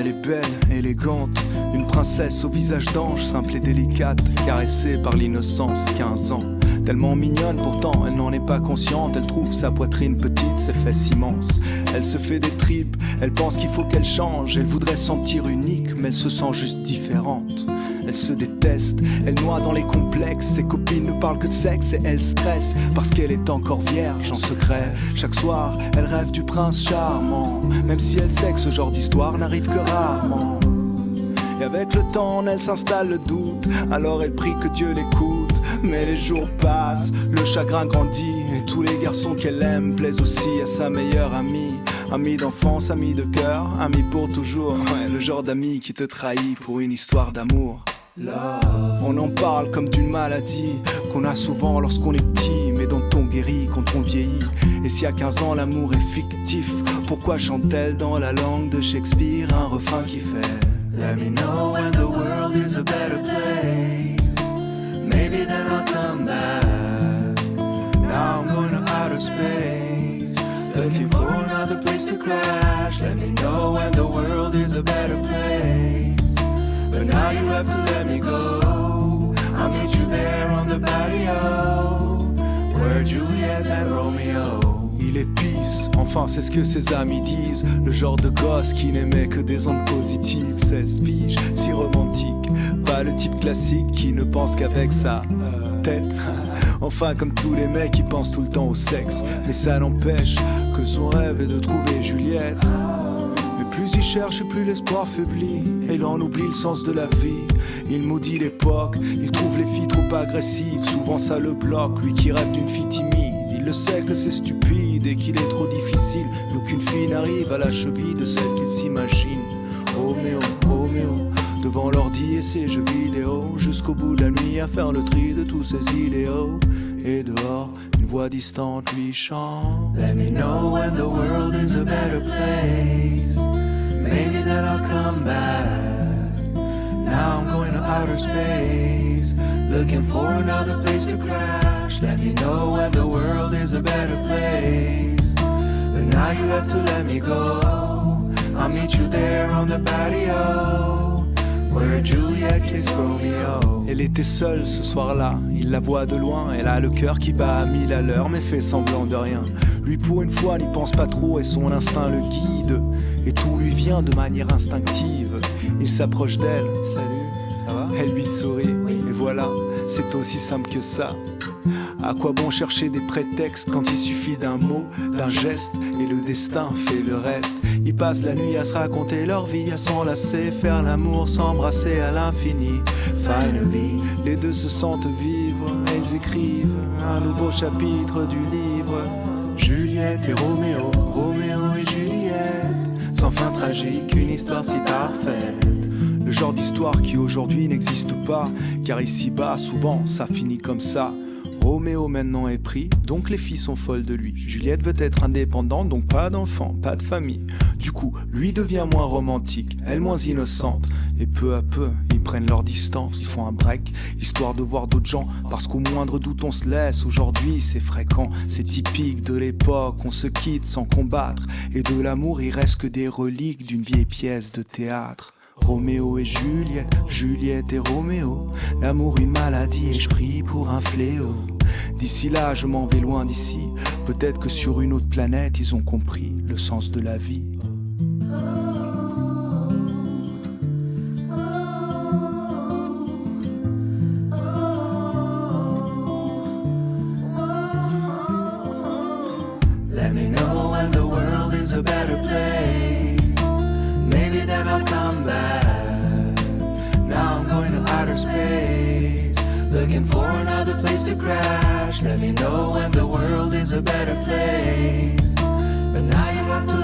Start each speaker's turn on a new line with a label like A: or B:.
A: Elle est belle, élégante, une princesse au visage d'ange, simple et délicate, caressée par l'innocence, 15 ans. Tellement mignonne pourtant, elle n'en est pas consciente. Elle trouve sa poitrine petite, ses fesses immenses. Elle se fait des tripes, elle pense qu'il faut qu'elle change. Elle voudrait se sentir unique, mais elle se sent juste différente. Elle se déteste, elle noie dans les complexes. Ses copines ne parlent que de sexe et elle stresse parce qu'elle est encore vierge en secret. Chaque soir, elle rêve du prince charmant, même si elle sait que ce genre d'histoire n'arrive que rarement. Et avec le temps, en elle s'installe le doute. Alors elle prie que Dieu l'écoute. Mais les jours passent, le chagrin grandit. Et tous les garçons qu'elle aime plaisent aussi à sa meilleure amie. Amie d'enfance, amie de cœur, amie pour toujours. Ouais, le genre d'ami qui te trahit pour une histoire d'amour. Love. On en parle comme d'une maladie qu'on a souvent lorsqu'on est petit, mais dont on guérit quand on vieillit. Et si à 15 ans l'amour est fictif, pourquoi chante-t-elle dans la langue de Shakespeare un refrain qui fait Let me know when the world is a better place. Maybe then I'll come back. Now I'm going to outer space, looking for another place to crash. Let me know when the world is a better place. But now you have to let me go. I'll meet you there on the patio, where Juliet met Romeo. Il est peace, enfin c'est ce que ses amis disent. Le genre de gosse qui n'aimait que des ondes positives. 16 piges, si romantique. Pas le type classique qui ne pense qu'avec sa tête. Enfin comme tous les mecs qui pensent tout le temps au sexe. Mais ça n'empêche que son rêve est de trouver Juliette. Mais plus il cherche et plus l'espoir faiblit. Et il en oublie le sens de la vie. Il maudit l'époque, il trouve les filles trop agressives. Souvent ça le bloque, lui qui rêve d'une fille timide. Il le sait que c'est stupide et qu'il est trop difficile. D'aucune fille n'arrive à la cheville de celle qu'il s'imagine. Roméo, Roméo, devant l'ordi et ses jeux vidéo, jusqu'au bout de la nuit à faire le tri de tous ses idéaux. Et dehors, une voix distante lui chante Let me know when the world is a better place. Maybe then I'll come back. Now I'm going to outer space, looking for another place to crash. Let me know when the world is a better place. But now you have to let me go. I'll meet you there on the patio, where Juliet kissed Romeo. Elle était seule ce soir-là, il la voit de loin. Elle a le cœur qui bat à 1000 à l'heure, mais fait semblant de rien. Lui pour une fois n'y pense pas trop et son instinct le guide. Et tout lui vient de manière instinctive. Il s'approche d'elle, salut, ça va? Elle lui sourit, oui. Et voilà, c'est aussi simple que ça. À quoi bon chercher des prétextes quand il suffit d'un mot, d'un geste, et le destin fait le reste. Ils passent la nuit à se raconter leur vie, à s'enlacer, faire l'amour, s'embrasser à l'infini. Finally, les deux se sentent vivre, elles écrivent un nouveau chapitre du livre. Juliette et Roméo, Roméo et Juliette, sans fin tragique, une histoire si parfaite. Le genre d'histoire qui aujourd'hui n'existe pas, car ici-bas, souvent, ça finit comme ça. Roméo maintenant est pris, donc les filles sont folles de lui. Juliette veut être indépendante, donc pas d'enfant, pas de famille. Du coup, lui devient moins romantique, elle moins innocente. Et peu à peu, ils prennent leur distance, ils font un break, histoire de voir d'autres gens. Parce qu'au moindre doute on se laisse, aujourd'hui c'est fréquent. C'est typique de l'époque, on se quitte sans combattre. Et de l'amour il reste que des reliques d'une vieille pièce de théâtre. Roméo et Juliette, Juliette et Roméo. L'amour une maladie et je prie pour un fléau. D'ici là je m'en vais loin d'ici. Peut-être que sur une autre planète ils ont compris le sens de la vie. Let me know when the world is a better place. Maybe then I'll come back. Now I'm going to outer space, looking for another place to crash. Let me know when the world is a better place. But now you have to